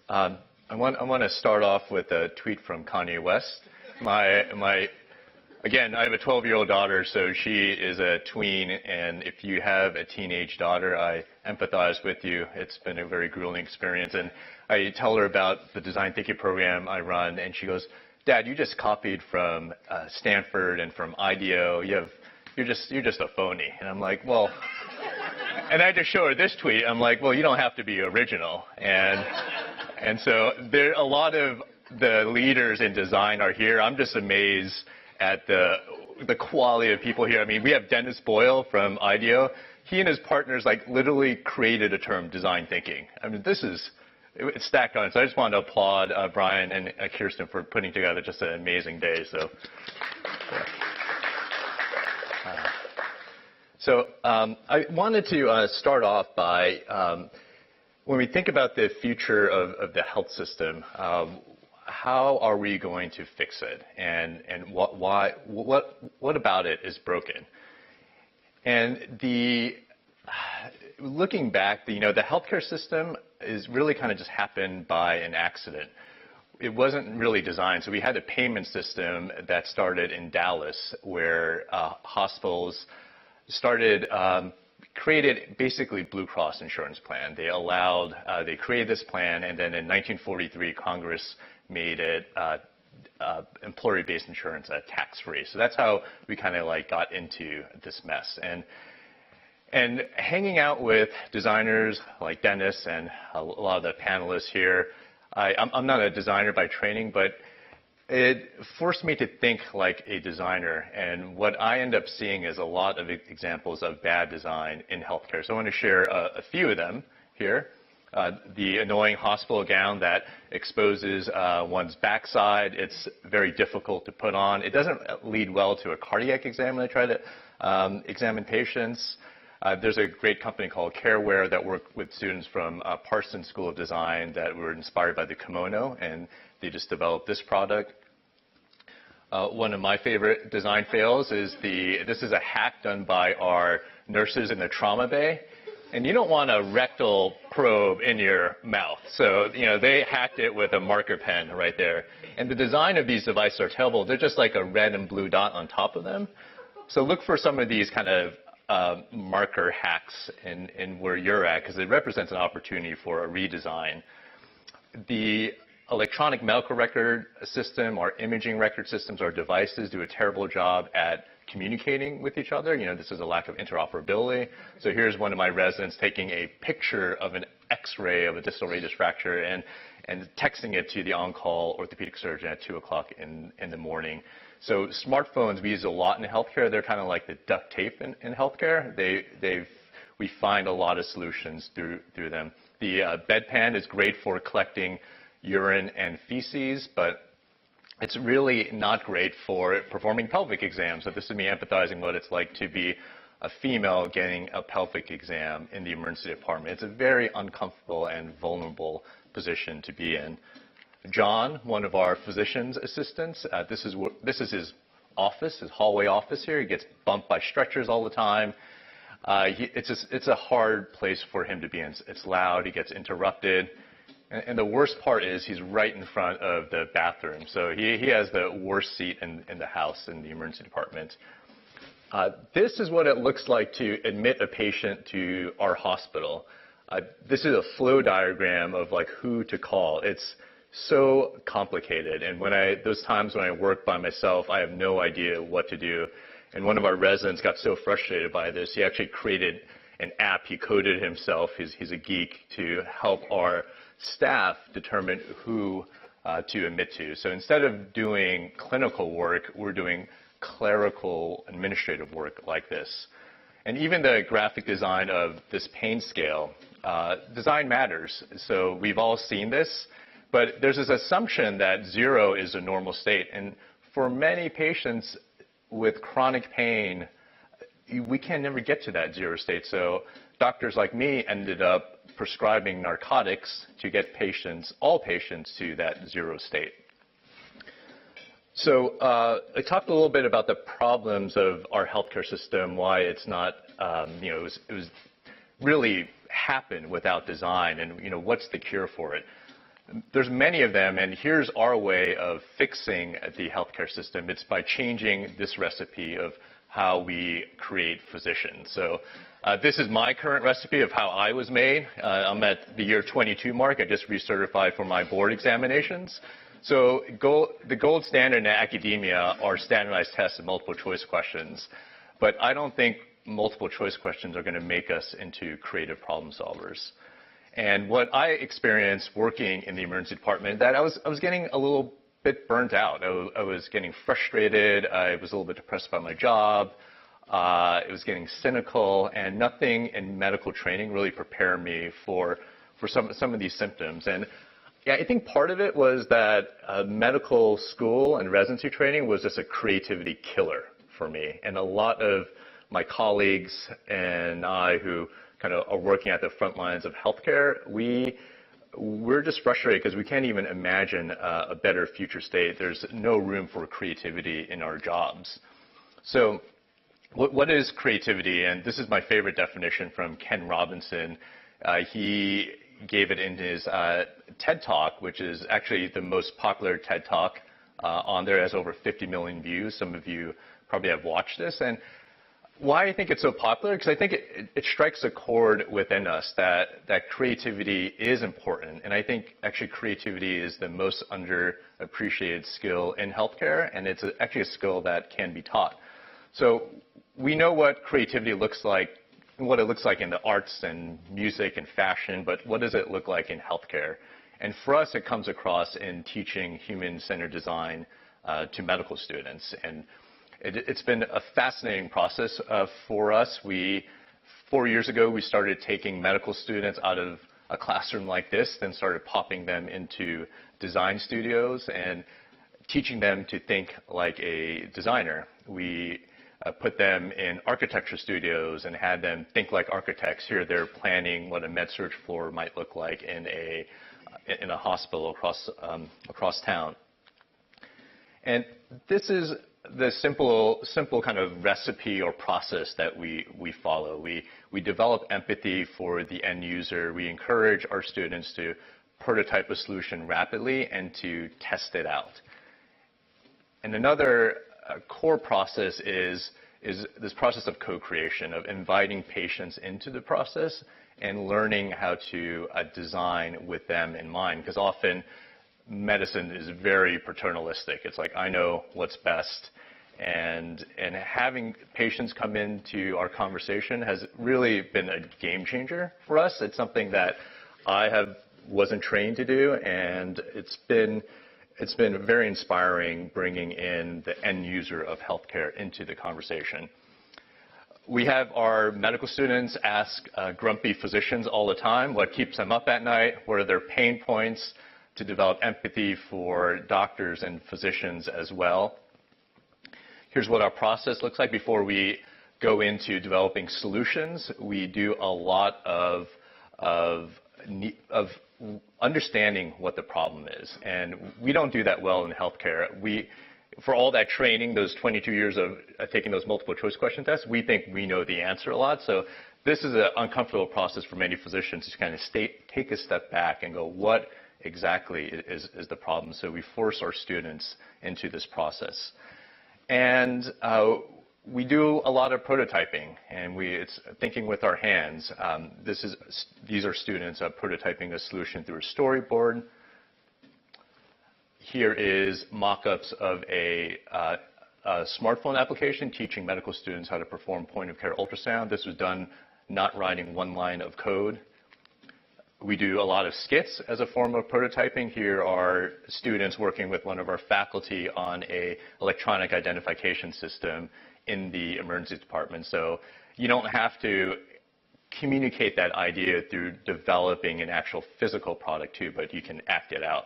I want to start off with a tweet from Kanye West. Again, I have a 12-year-old daughter, so she is a tween, and if you have a teenage daughter, I empathize with you. It's been a very grueling experience, and I tell her about the design thinking program I run, and she goes, "Dad, you just copied from Stanford and from IDEO. You're just a phony." And I'm like, well, and I just show her this tweet. I'm like, well, you don't have to be original, and so there a lot of the leaders in design are here. I'm just amazed at the quality of people here. I mean, we have Dennis Boyle from IDEO. He and his partners literally created a term, design thinking. I mean, it's stacked on it. So I just wanted to applaud Brian and Kirsten for putting together just an amazing day. So I wanted to start off by, when we think about the future of the health system, how are we going to fix it, and what about it is broken? And looking back, the healthcare system is really kind of just happened by an accident. It wasn't really designed. So we had a payment system that started in Dallas, where hospitals created basically Blue Cross insurance plan. They created this plan, and then in 1943, Congress made it employer-based insurance tax-free. So that's how we kind of got into this mess. And hanging out with designers like Dennis and a lot of the panelists here, I'm not a designer by training, but it forced me to think like a designer. And what I end up seeing is a lot of examples of bad design in healthcare. So I want to share a few of them here. The annoying hospital gown that exposes one's backside. It's very difficult to put on. It doesn't lead well to a cardiac exam when I try to examine patients. There's a great company called CareWear that worked with students from Parsons School of Design that were inspired by the kimono, and they just developed this product. One of my favorite design fails is this is a hack done by our nurses in the trauma bay. And you don't want a rectal probe in your mouth. So, they hacked it with a marker pen right there. And the design of these devices are terrible. They're just like a red and blue dot on top of them. So look for some of these kind of marker hacks in where you're at, because it represents an opportunity for a redesign. The electronic medical record system or imaging record systems or devices do a terrible job at communicating with each other. This is a lack of interoperability. So here's one of my residents taking a picture of an X-ray of a distal radius fracture and texting it to the on-call orthopedic surgeon at 2 o'clock in the morning. So smartphones we use a lot in healthcare. They're kind of like the duct tape in healthcare. We find a lot of solutions through them. The bedpan is great for collecting urine and feces, but it's really not great for performing pelvic exams. So this is me empathizing what it's like to be a female getting a pelvic exam in the emergency department. It's a very uncomfortable and vulnerable position to be in. John, one of our physician's assistants, this is his office, his hallway office here. He gets bumped by stretchers all the time. It's a hard place for him to be in. It's loud. He gets interrupted. And the worst part is he's right in front of the bathroom. So he has the worst seat in the house in the emergency department. This is what it looks like to admit a patient to our hospital. This is a flow diagram of who to call. It's so complicated. And those times when I work by myself, I have no idea what to do. And one of our residents got so frustrated by this, he actually created an app. He coded it himself. He's a geek to help our staff determine who to admit to. So instead of doing clinical work, we're doing clerical administrative work like this. And even the graphic design of this pain scale, design matters. So we've all seen this, but there's this assumption that 0 is a normal state. And for many patients with chronic pain, we can never get to that 0 state. So doctors like me ended up prescribing narcotics to get all patients to that 0 state. So I talked a little bit about the problems of our healthcare system, why it's not, it was really happened without design, and what's the cure for it? there's many of them, and here's our way of fixing the healthcare system. It's by changing this recipe of how we create physicians. So this is my current recipe of how I was made. I'm at the year 22 mark. I just recertified for my board examinations. So the gold standard in academia are standardized tests and multiple choice questions. But I don't think multiple choice questions are going to make us into creative problem solvers. And what I experienced working in the emergency department, that I was getting a little bit burnt out. I was getting frustrated. I was a little bit depressed about my job. It was getting cynical, and nothing in medical training really prepared me for some of these symptoms. And yeah, I think part of it was that medical school and residency training was just a creativity killer for me. And a lot of my colleagues and I who kind of are working at the front lines of healthcare, we're just frustrated because we can't even imagine a better future state. There's no room for creativity in our jobs. So what is creativity? And this is my favorite definition from Ken Robinson. He gave it in his TED Talk, which is actually the most popular TED Talk on there. It has over 50 million views. Some of you probably have watched this. And why I think it's so popular, because I think it strikes a chord within us that creativity is important. And I think actually creativity is the most underappreciated skill in healthcare, and it's actually a skill that can be taught. So we know what creativity looks like, what it looks like in the arts and music and fashion, but what does it look like in healthcare? And for us, it comes across in teaching human-centered design to medical students. And it's been a fascinating process for us. 4 years ago, we started taking medical students out of a classroom like this, then started popping them into design studios and teaching them to think like a designer. We put them in architecture studios and had them think like architects. Here they're planning what a med-surg floor might look like in a hospital across town. And this is the simple kind of recipe or process that we follow. We develop empathy for the end user. We encourage our students to prototype a solution rapidly and to test it out. And another core process is this process of co-creation, of inviting patients into the process and learning how to design with them in mind. Because often medicine is very paternalistic. It's like, I know what's best. And having patients come into our conversation has really been a game changer for us. It's something that wasn't trained to do, and it's been very inspiring bringing in the end user of healthcare into the conversation. We have our medical students ask grumpy physicians all the time what keeps them up at night, what are their pain points, to develop empathy for doctors and physicians as well. Here's what our process looks like before we go into developing solutions. We do a lot of understanding what the problem is, and we don't do that well in healthcare. For all that training, those 22 years of taking those multiple choice question tests, we think we know the answer a lot. So this is an uncomfortable process for many physicians to kind of take a step back and go, what exactly is the problem? So we force our students into this process. And we do a lot of prototyping, and it's thinking with our hands. These are students prototyping a solution through a storyboard. Here is mock-ups of a smartphone application teaching medical students how to perform point-of-care ultrasound. This was done not writing one line of code. We do a lot of skits as a form of prototyping. Here are students working with one of our faculty on an electronic identification system in the emergency department. So you don't have to communicate that idea through developing an actual physical product too, but you can act it out.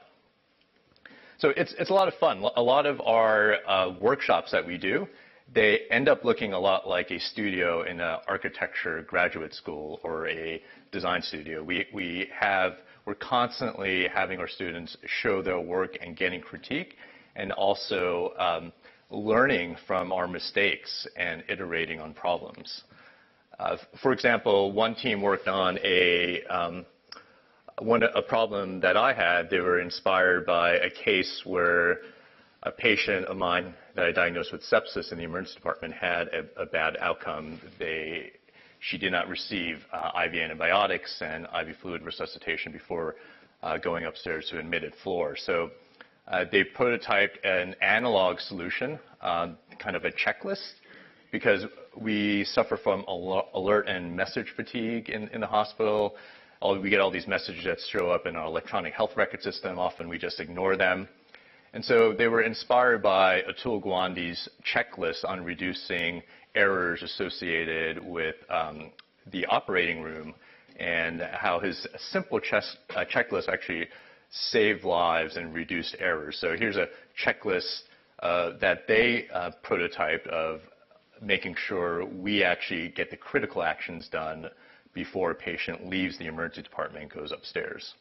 So it's a lot of fun. A lot of our workshops that we do, they end up looking a lot like a studio in an architecture graduate school or a design studio. We're constantly having our students show their work and getting critique, and also learning from our mistakes and iterating on problems. For example, one team worked on a a problem that I had, they were inspired by a case where a patient of mine that I diagnosed with sepsis in the emergency department had a bad outcome. She did not receive IV antibiotics and IV fluid resuscitation before going upstairs to admitted floor. So they prototyped an analog solution, kind of a checklist, because we suffer from alert and message fatigue in the hospital. We get all these messages that show up in our electronic health record system. Often we just ignore them. And so they were inspired by Atul Gawande's checklist on reducing errors associated with the operating room, and how his simple checklist actually saved lives and reduced errors. So here's a checklist that they prototyped of making sure we actually get the critical actions done before a patient leaves the emergency department and goes upstairs.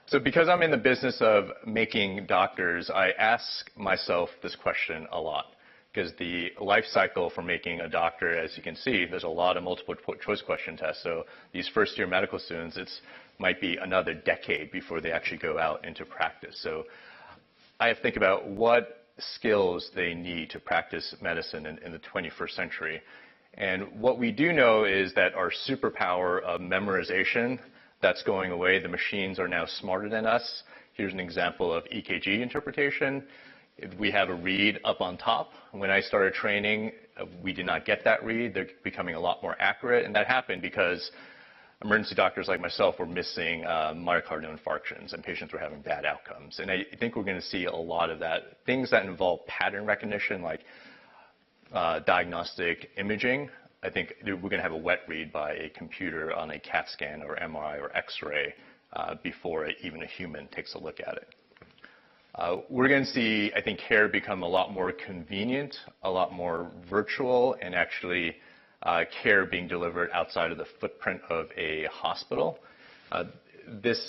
So because I'm in the business of making doctors, I ask myself this question a lot, because the life cycle for making a doctor, as you can see, there's a lot of multiple choice question tests. So these first-year medical students, it might be another decade before they actually go out into practice. So I have to think about what skills they need to practice medicine in the 21st century. And what we do know is that our superpower of memorization, that's going away. The machines are now smarter than us. Here's an example of EKG interpretation. We have a read up on top. When I started training, we did not get that read. They're becoming a lot more accurate, and that happened because emergency doctors like myself were missing myocardial infarctions, and patients were having bad outcomes. And I think we're going to see a lot of that. Things that involve pattern recognition, like diagnostic imaging, I think we're going to have a wet read by a computer on a CAT scan or MRI or X-ray before even a human takes a look at it. We're going to see, I think, care become a lot more convenient, a lot more virtual, and actually care being delivered outside of the footprint of a hospital.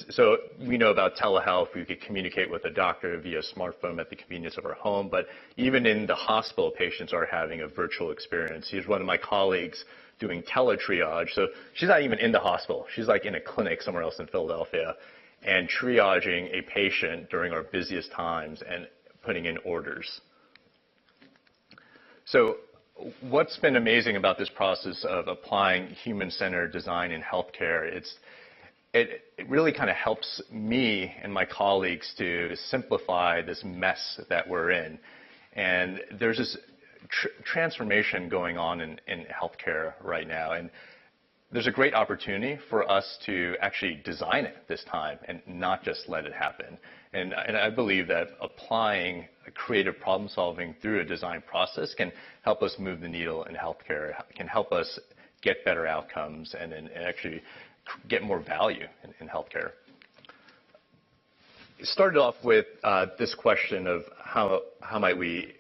So we know about telehealth. We could communicate with a doctor via smartphone at the convenience of our home. But even in the hospital, patients are having a virtual experience. Here's one of my colleagues doing teletriage. So she's not even in the hospital. She's like in a clinic somewhere else in Philadelphia and triaging a patient during our busiest times and putting in orders. So what's been amazing about this process of applying human-centered design in healthcare, it really kind of helps me and my colleagues to simplify this mess that we're in. And there's this transformation going on in healthcare right now. And there's a great opportunity for us to actually design it this time and not just let it happen. And I believe that applying creative problem solving through a design process can help us move the needle in healthcare, can help us get better outcomes and actually get more value in healthcare. It started off with this question of how might we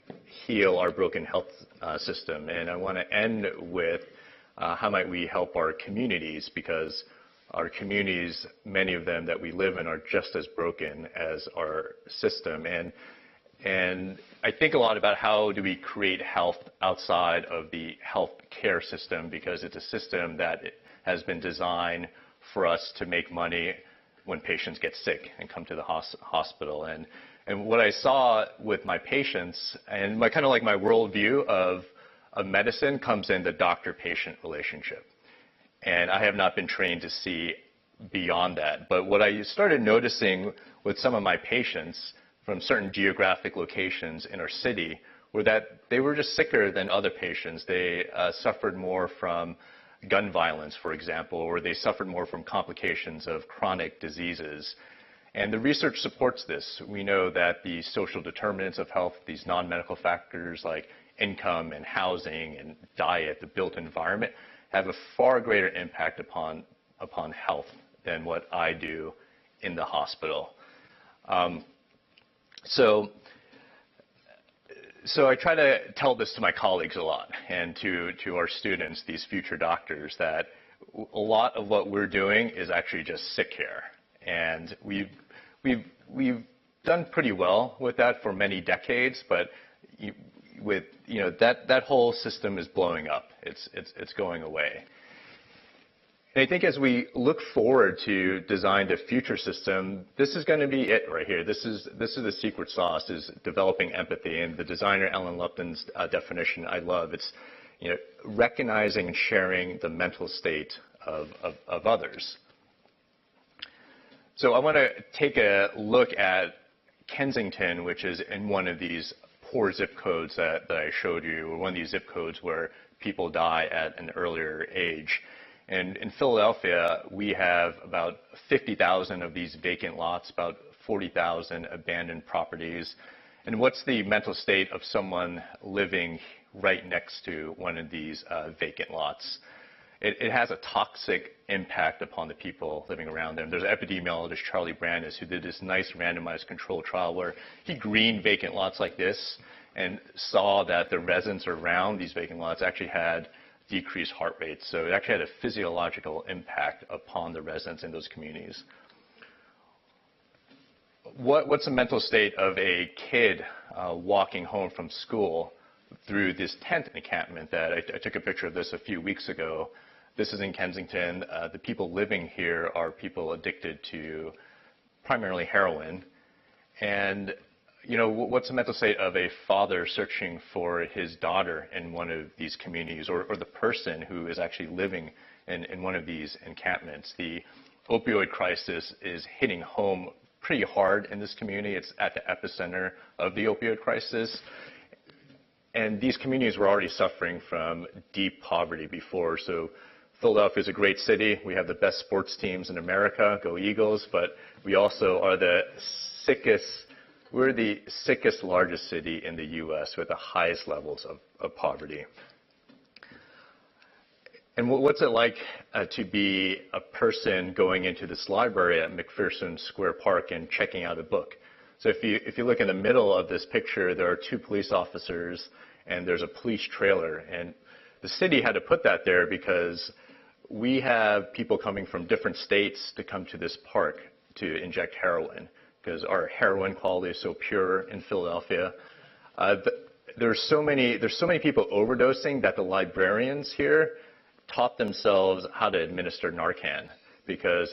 heal our broken health system, and I want to end with how might we help our communities, because our communities, many of them that we live in, are just as broken as our system. And I think a lot about how do we create health outside of the health care system, because it's a system that has been designed for us to make money when patients get sick and come to the hospital. And what I saw with my patients, and my kind of like my worldview of medicine, comes in the doctor-patient relationship. And I have not been trained to see beyond that. But what I started noticing with some of my patients from certain geographic locations in our city were that they were just sicker than other patients. They suffered more from gun violence, for example, or they suffered more from complications of chronic diseases. And the research supports this. We know that the social determinants of health, these non-medical factors like income and housing and diet, the built environment, have a far greater impact upon health than what I do in the hospital. So I try to tell this to my colleagues a lot, and to our students, these future doctors, that a lot of what we're doing is actually just sick care. And we've done pretty well with that for many decades, but that whole system is blowing up. It's going away. And I think as we look forward to design the future system, this is going to be it right here. This is the secret sauce, is developing empathy. And the designer Ellen Lupton's definition I love. It's, recognizing and sharing the mental state of others. So I want to take a look at Kensington, which is in one of these poor zip codes that I showed you, or one of these zip codes where people die at an earlier age. And in Philadelphia, we have about 50,000 of these vacant lots, about 40,000 abandoned properties. And what's the mental state of someone living right next to one of these vacant lots? It has a toxic impact upon the people living around them. There's an epidemiologist, Charlie Brandis, who did this nice randomized control trial where he greened vacant lots like this and saw that the residents around these vacant lots actually had decreased heart rates. So it actually had a physiological impact upon the residents in those communities. What's the mental state of a kid walking home from school through this tent encampment that I took a picture of this a few weeks ago? This is in Kensington. The people living here are people addicted to primarily heroin. And what's the mental state of a father searching for his daughter in one of these communities, or the person who is actually living in one of these encampments? The opioid crisis is hitting home pretty hard in this community. It's at the epicenter of the opioid crisis. And these communities were already suffering from deep poverty before. So Philadelphia is a great city. We have the best sports teams in America, go Eagles, but we also are we're the sickest, largest city in the U.S. with the highest levels of poverty. And what's it like to be a person going into this library at McPherson Square Park and checking out a book? So if you look in the middle of this picture, there are 2 police officers and there's a police trailer. And the city had to put that there because we have people coming from different states to come to this park to inject heroin, because our heroin quality is so pure in Philadelphia. There's so many people overdosing that the librarians here taught themselves how to administer Narcan,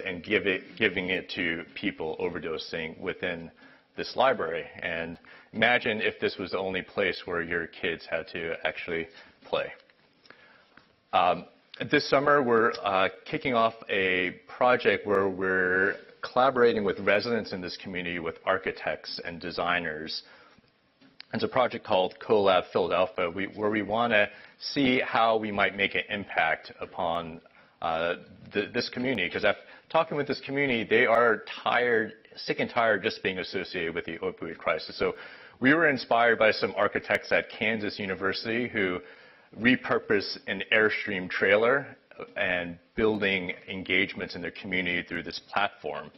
and giving it to people overdosing within this library. And imagine if this was the only place where your kids had to actually play. This summer, we're kicking off a project where we're collaborating with residents in this community, with architects and designers. It's a project called CoLab Philadelphia, where we want to see how we might make an impact upon this community. Because after talking with this community, they are sick and tired just being associated with the opioid crisis. So we were inspired by some architects at Kansas University who repurposed an Airstream trailer and building engagements in their community through this platform.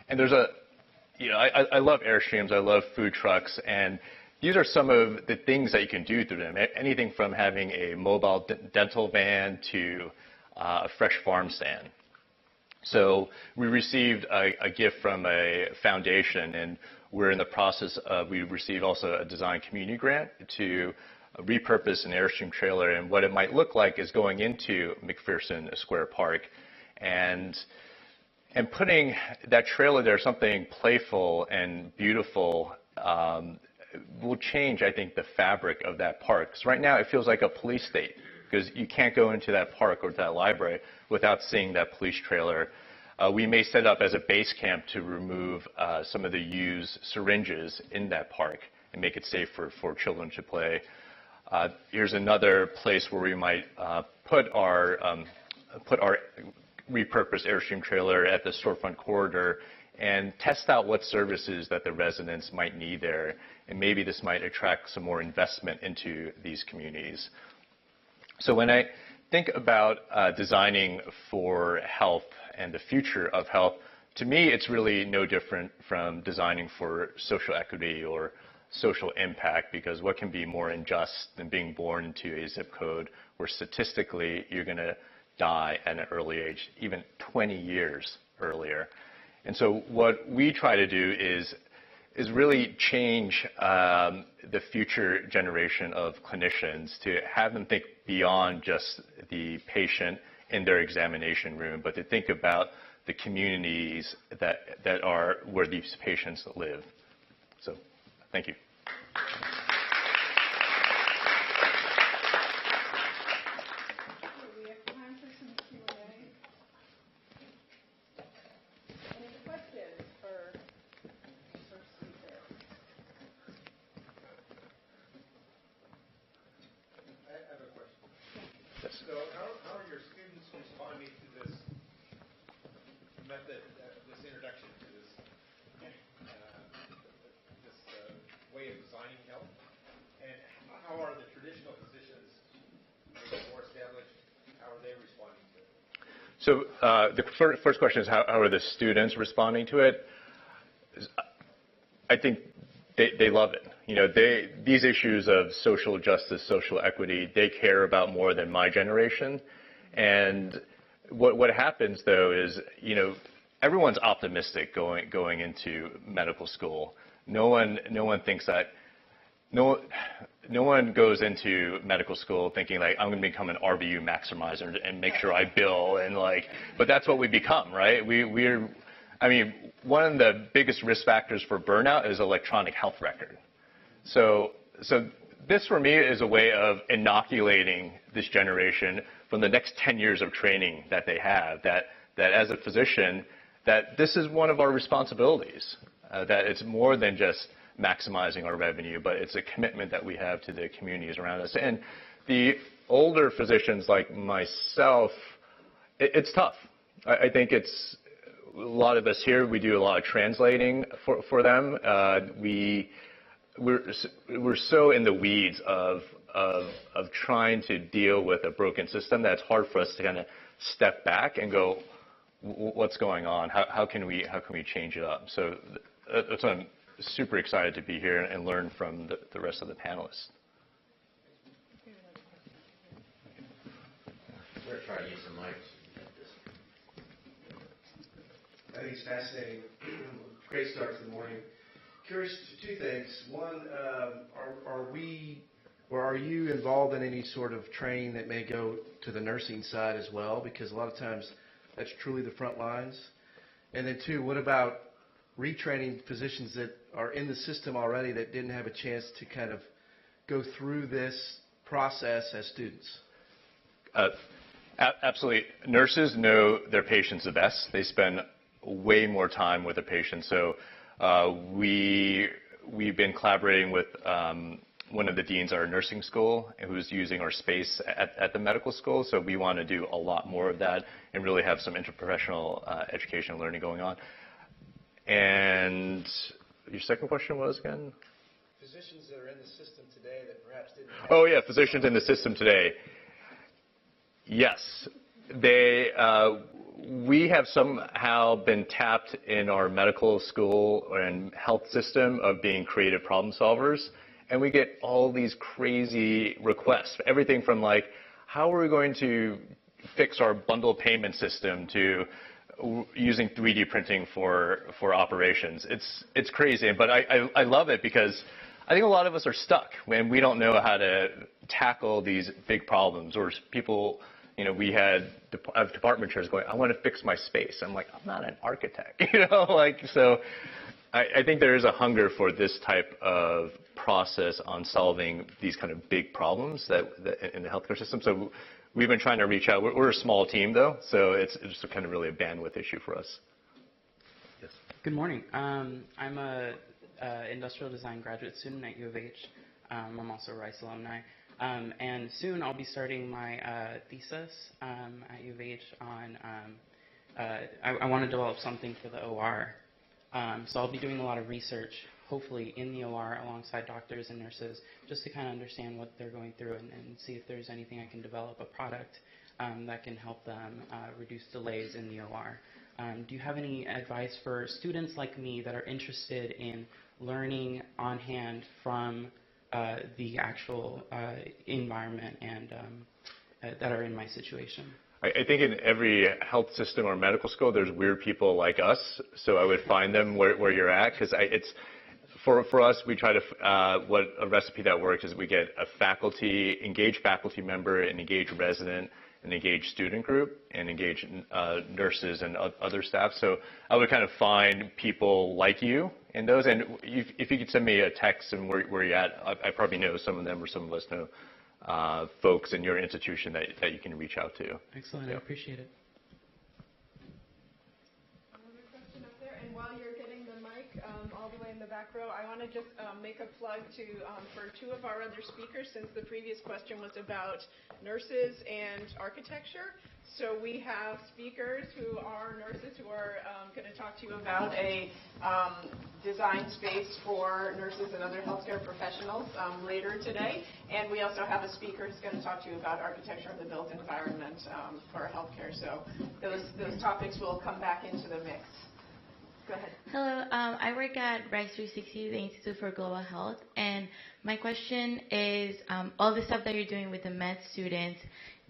And there's I love Airstreams, I love food trucks, and these are some of the things that you can do through them. Anything from having a mobile dental van to a fresh farm stand. So we received a gift from a foundation, and we're in the process of, we received also a design community grant to repurpose an Airstream trailer, and what it might look like is going into McPherson Square Park and putting that trailer there, something playful and beautiful, will change, I think, the fabric of that park. Because right now it feels like a police state, because you can't go into that park or that library without seeing that police trailer. We may set up as a base camp to remove some of the used syringes in that park and make it safer for children to play. Here's another place where we might put our repurposed Airstream trailer at the storefront corridor and test out what services that the residents might need there. And maybe this might attract some more investment into these communities. So when I think about designing for health and the future of health, to me it's really no different from designing for social equity or social impact, because what can be more unjust than being born into a zip code where statistically you're going to die at an early age, even 20 years earlier. And so what we try to do is really change the future generation of clinicians to have them think beyond just the patient in their examination room, but to think about the communities that are where these patients live. So, thank you. We have time for some Q&A. Any questions for first speaker? I have a question. Yes. So how are your students responding to this method, this introduction to this way of designing health? And how are the traditional physicians, more established, how are they responding to it? So the first question is how are the students responding to it? I think they love it. You know, these issues of social justice, social equity, they care about more than my generation. And what happens though is, you know, everyone's optimistic going into medical school. No one thinks that. No one goes into medical school thinking like I'm going to become an RVU maximizer and make sure I bill and like. But that's what we become, right? I mean, one of the biggest risk factors for burnout is electronic health record. So this for me is a way of inoculating this generation from the next 10 years of training that they have. That as a physician, that this is one of our responsibilities. That it's more than just maximizing our revenue, but it's a commitment that we have to the communities around us. And the older physicians like myself, it's tough. I think it's a lot of us here, we do a lot of translating for them. We're so in the weeds of trying to deal with a broken system that it's hard for us to kind of step back and go, what's going on? How can we change it up? So that's why I'm super excited to be here and learn from the rest of the panelists. We're going to try to use some mics. I think it's fascinating. Great start to the morning. Curious, two things. One, are you involved in any sort of training that may go to the nursing side as well? Because a lot of times that's truly the front lines. And then two, what about retraining physicians that are in the system already that didn't have a chance to kind of go through this process as students? Absolutely. Nurses know their patients the best. They spend way more time with the patient. So we've been collaborating with one of the deans at our nursing school who's using our space at the medical school. So we want to do a lot more of that and really have some interprofessional education and learning going on. And your second question was again? Physicians that are in the system today that perhaps didn't have... Oh, yeah, physicians in the system today. Yes. We have somehow been tapped in our medical school and health system of being creative problem solvers. And we get all these crazy requests. Everything from like, how are we going to fix our bundle payment system to using 3D printing for operations. It's crazy, but I love it because I think a lot of us are stuck when we don't know how to tackle these big problems. Or people, you know, we had department chairs going, I want to fix my space. I'm like, I'm not an architect, you know, like, so I think there is a hunger for this type of process on solving these kind of big problems that in the healthcare system. So we've been trying to reach out. We're a small team, though, so it's just kind of really a bandwidth issue for us. Yes. Good morning. I'm a industrial design graduate student at U of H. I'm also a Rice alumni. And soon I'll be starting my thesis at U of H on, I want to develop something for the OR. So I'll be doing a lot of research, hopefully in the OR alongside doctors and nurses, just to kind of understand what they're going through and see if there's anything I can develop, a product that can help them reduce delays in the OR. Do you have any advice for students like me that are interested in learning on hand from the actual environment and that are in my situation? I think in every health system or medical school, there's weird people like us. So I would find them where you're at, because it's for us. We try to what a recipe that works is we get a engaged faculty member, an engaged resident, an engaged student group and engaged nurses and other staff. So I would kind of find people like you in those. And if you could send me a text and where you're at, I probably know some of them or some of us know folks in your institution that you can reach out to. Excellent. Yeah. I appreciate it. Another question up there, and while you're getting the mic all the way in the back row, I want to just make a plug for two of our other speakers, since the previous question was about nurses and architecture. So we have speakers who are nurses who are going to talk to you about a design space for nurses and other healthcare professionals later today. And we also have a speaker who's going to talk to you about architecture of the built environment for healthcare. So those topics will come back into the mix. Go ahead. Hello, I work at Rice 360, the Institute for Global Health, and my question is, all the stuff that you're doing with the med students,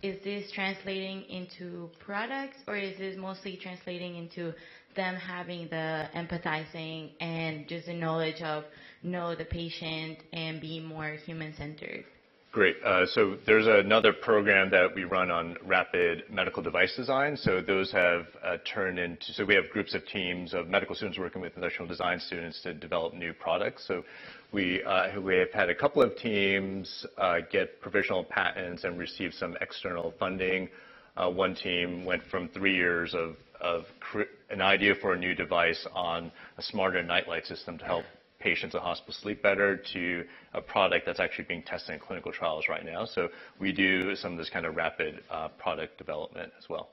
is this translating into products, or is this mostly translating into them having the empathizing and just the knowledge of know the patient and be more human-centered? Great. So there's another program that we run on rapid medical device design. So those have turned into, so we have groups of teams of medical students working with industrial design students to develop new products. So we have had a couple of teams get provisional patents and receive some external funding. One team went from 3 years of an idea for a new device on a smarter nightlight system to help patients in hospital sleep better to a product that's actually being tested in clinical trials right now. So we do some of this kind of rapid product development as well.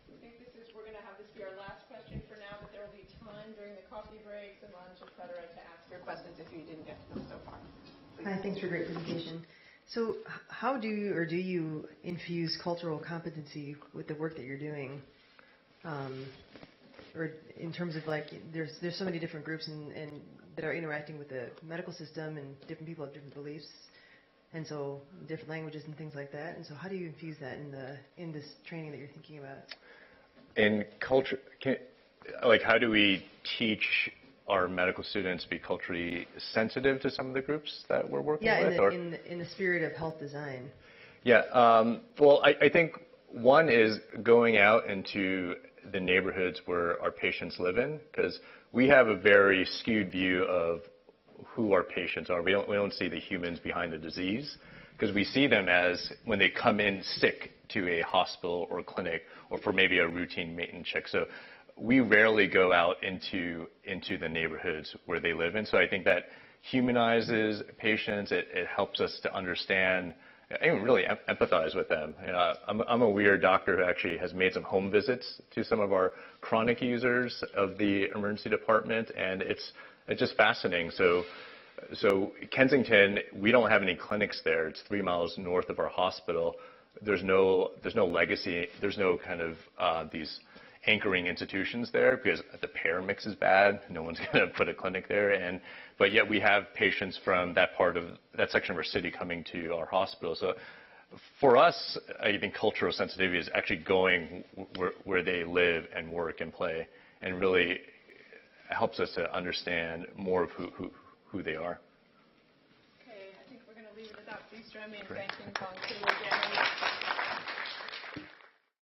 I think we're going to have this be our last question for now, but there will be time during the coffee breaks and lunch, et cetera, to ask your questions if you didn't get to them so far. Please. Hi, thanks for a great presentation. So how do you infuse cultural competency with the work that you're doing? Or in terms of like, there's so many different groups and that are interacting with the medical system, and different people have different beliefs, and so different languages and things like that. And so how do you infuse that in this training that you're thinking about? In culture, how do we teach our medical students to be culturally sensitive to some of the groups that we're working with? In the spirit of health design. Yeah. Well, I think one is going out into the neighborhoods where our patients live in, because we have a very skewed view of who our patients are. We don't see the humans behind the disease, because we see them as when they come in sick to a hospital or clinic or for maybe a routine maintenance check. So we rarely go out into the neighborhoods where they live in. So I think that humanizes patients. It helps us to understand and really empathize with them. I'm a weird doctor who actually has made some home visits to some of our chronic users of the emergency department, and it's just fascinating. So Kensington, we don't have any clinics there. It's 3 miles north of our hospital. There's no legacy. There's no kind of these anchoring institutions there because the payer mix is bad. No one's going to put a clinic there, but yet we have patients from that section of our city coming to our hospital. So for us, I think cultural sensitivity is actually going where they live and work and play, and really helps us to understand more of who they are. Okay, I think we're going to leave it at that. Please join me in thanking Kong Ku again.